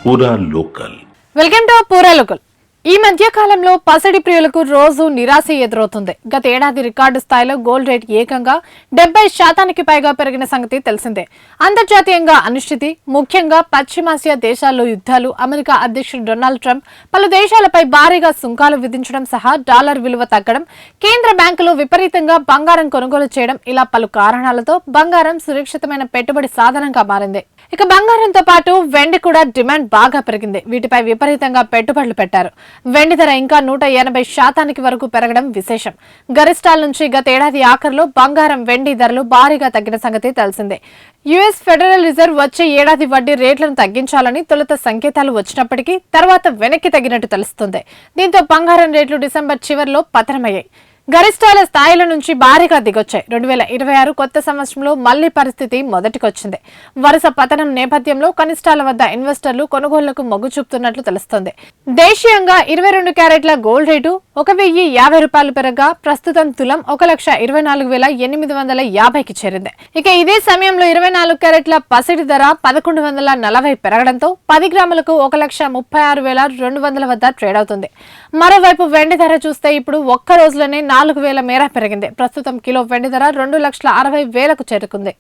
పూరా local. Welcome to పూరా local. ఈ మధ్య కాలంలో పసిడి ప్రియులకు రోజు నిరాశ ఎదురవుతుంది. గత ఏడాది రికార్డు స్థాయిలో గోల్డ్ రేట్ ఏకంగా 70% పైగా పెరిగిన సంగతి తెలిసిందే. అంతర్జాతీయంగా అనిశ్చితి, ముఖ్యంగా పశ్చిమాసియా దేశాల్లో యుద్ధాలు, అమెరికా అధ్యక్షుడు డొనాల్డ్ ట్రంప్ పలు దేశాలపై భారీగా సుంకాలు విధించడం సహా డాలర్ విలువ తగ్గడం, కేంద్ర బ్యాంకులు విపరీతంగా బంగారం కొనుగోలు చేయడం, ఇలా పలు కారణాలతో బంగారం సురక్షితమైన పెట్టుబడి సాధనంగా మారింది. ఇక బంగారంతో పాటు వెండి కూడా డిమాండ్ బాగా పెరిగింది. వీటిపై విపరీతంగా పెట్టుబడులు పెట్టారు. వెండి ధర ఇంకా 180% వరకు పెరగడం విశేషం. గరిష్టాల నుంచి గతేడాది ఆఖరులో బంగారం, వెండి ధరలు భారీగా తగ్గిన సంగతి తెలిసిందే. యుఎస్ ఫెడరల్ రిజర్వ్ వచ్చే ఏడాది వడ్డీ రేట్లను తగ్గించాలని తొలుత సంకేతాలు వచ్చినప్పటికీ తర్వాత వెనక్కి తగ్గినట్టు తెలుస్తుంది. దీంతో బంగారం రేట్లు డిసెంబర్ చివరిలో పతనమయ్యాయి. గరిష్టాల స్థాయిల నుంచి భారీగా దిగొచ్చాయి. 2026 కొత్త సంవత్సరంలో మళ్లీ పరిస్థితి మొదటికొచ్చింది. వరుస పతనం నేపథ్యంలో కనిష్టాల వద్ద ఇన్వెస్టర్లు కొనుగోళ్లకు మొగ్గు చూపుతున్నట్లు తెలుస్తోంది. దేశీయంగా 22 క్యారెట్ల గోల్డ్ రేటు 1,050 రూపాయలు పెరగగా ప్రస్తుతం తులం 1,24,850కి చేరింది. ఇక ఇదే సమయంలో 24 క్యారెట్ల పసిడి ధర 1,140 పెరగడంతో 10 గ్రాములకు 1,36,200 వద్ద ట్రేడ్ అవుతుంది. మరోవైపు వెండి ధర చూస్తే ఇప్పుడు ఒక్క రోజులోనే 4,000 మేర పెరిగింది. ప్రస్తుతం కిలో వెండి ధర 2,60,000కు చేరుకుంది.